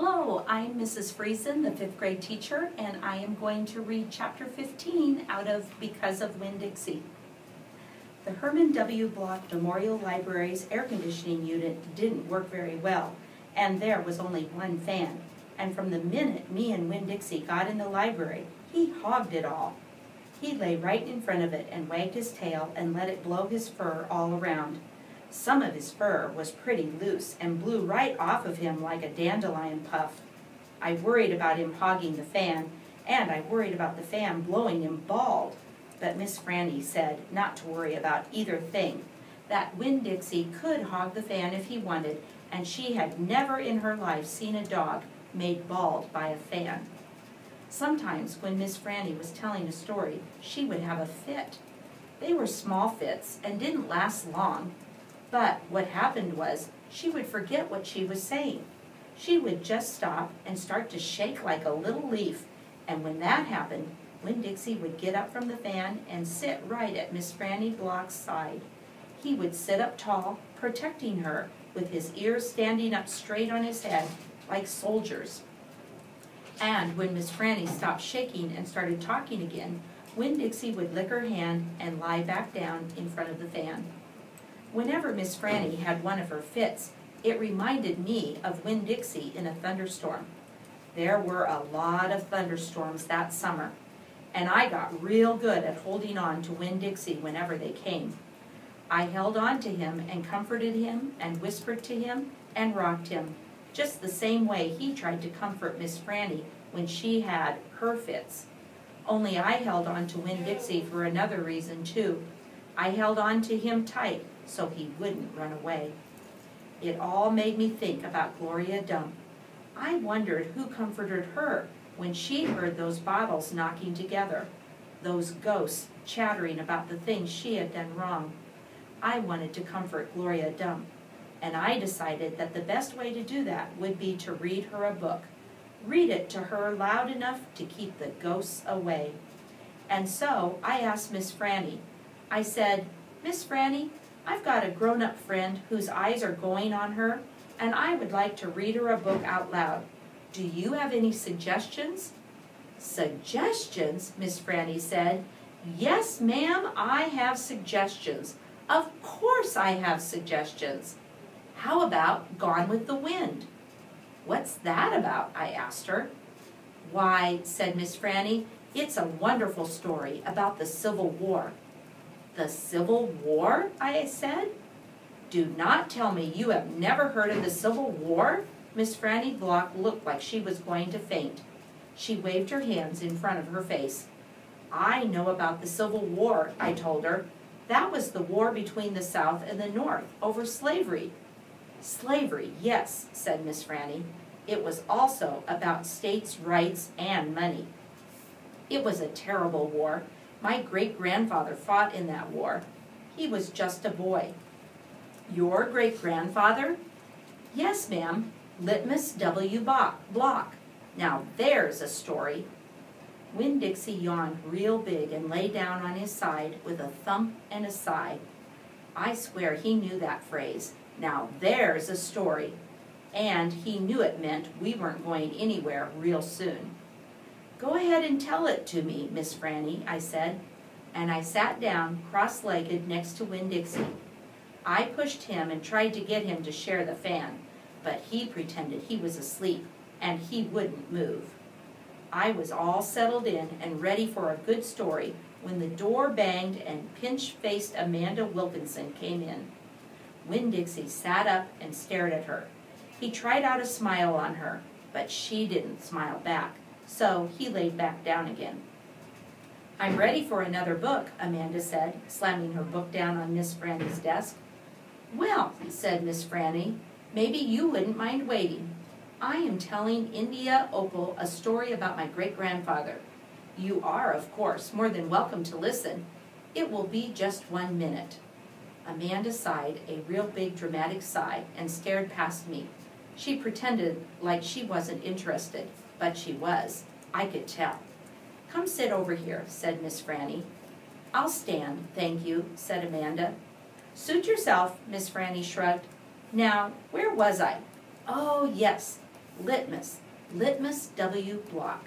Hello, I'm Mrs. Friesen, the 5th grade teacher, and I am going to read chapter 15 out of Because of Winn, Dixie. The Herman W. Block Memorial Library's air conditioning unit didn't work very well, and there was only one fan. And from the minute me and Winn Dixie got in the library, he hogged it all. He lay right in front of it and wagged his tail and let it blow his fur all around. Some of his fur was pretty loose and blew right off of him like a dandelion puff. I worried about him hogging the fan, and I worried about the fan blowing him bald. But Miss Franny said not to worry about either thing, that Winn Dixie could hog the fan if he wanted, and she had never in her life seen a dog made bald by a fan. Sometimes when Miss Franny was telling a story, she would have a fit. They were small fits and didn't last long. But what happened was she would forget what she was saying. She would just stop and start to shake like a little leaf, and when that happened, Winn Dixie would get up from the fan and sit right at Miss Franny Block's side. He would sit up tall, protecting her, with his ears standing up straight on his head like soldiers. And when Miss Franny stopped shaking and started talking again, Winn Dixie would lick her hand and lie back down in front of the fan. Whenever Miss Franny had one of her fits, it reminded me of Winn Dixie in a thunderstorm. There were a lot of thunderstorms that summer, and I got real good at holding on to Winn Dixie whenever they came. I held on to him and comforted him and whispered to him and rocked him, just the same way he tried to comfort Miss Franny when she had her fits. Only I held on to Winn Dixie for another reason too. I held on to him tight so he wouldn't run away. It all made me think about Gloria Dump. I wondered who comforted her when she heard those bottles knocking together, those ghosts chattering about the things she had done wrong. I wanted to comfort Gloria Dump, and I decided that the best way to do that would be to read her a book. Read it to her loud enough to keep the ghosts away. And so I asked Miss Franny. I said, "Miss Franny, I've got a grown-up friend whose eyes are going on her, and I would like to read her a book out loud. Do you have any suggestions?" "Suggestions?" Miss Franny said. "Yes, ma'am, I have suggestions. Of course I have suggestions. How about Gone with the Wind?" "What's that about?" I asked her. "Why," said Miss Franny, "it's a wonderful story about the Civil War." "The Civil War?" I said. "Do not tell me you have never heard of the Civil War?" Miss Franny Block looked like she was going to faint. She waved her hands in front of her face. "I know about the Civil War," I told her. "That was the war between the South and the North over slavery." "Slavery, yes," said Miss Franny. "It was also about states' rights and money. It was a terrible war. My great-grandfather fought in that war. He was just a boy." "Your great-grandfather?" "Yes, ma'am, Litmus W. Block. Now there's a story." Winn Dixie yawned real big and lay down on his side with a thump and a sigh. I swear he knew that phrase, "Now there's a story," and he knew it meant we weren't going anywhere real soon. "Go ahead and tell it to me, Miss Franny," I said, and I sat down cross-legged next to Winn Dixie. I pushed him and tried to get him to share the fan, but he pretended he was asleep, and he wouldn't move. I was all settled in and ready for a good story when the door banged and pinch-faced Amanda Wilkinson came in. Winn Dixie sat up and stared at her. He tried out a smile on her, but she didn't smile back, so he laid back down again. "I'm ready for another book," Amanda said, slamming her book down on Miss Franny's desk. "Well," said Miss Franny, "maybe you wouldn't mind waiting. I am telling India Opal a story about my great-grandfather. You are, of course, more than welcome to listen. It will be just 1 minute." Amanda sighed a real big dramatic sigh and stared past me. She pretended like she wasn't interested, but she was. I could tell. "Come sit over here," said Miss Franny. "I'll stand, thank you," said Amanda. "Suit yourself," Miss Franny shrugged. "Now, where was I? Oh, yes. Litmus, Litmus W block.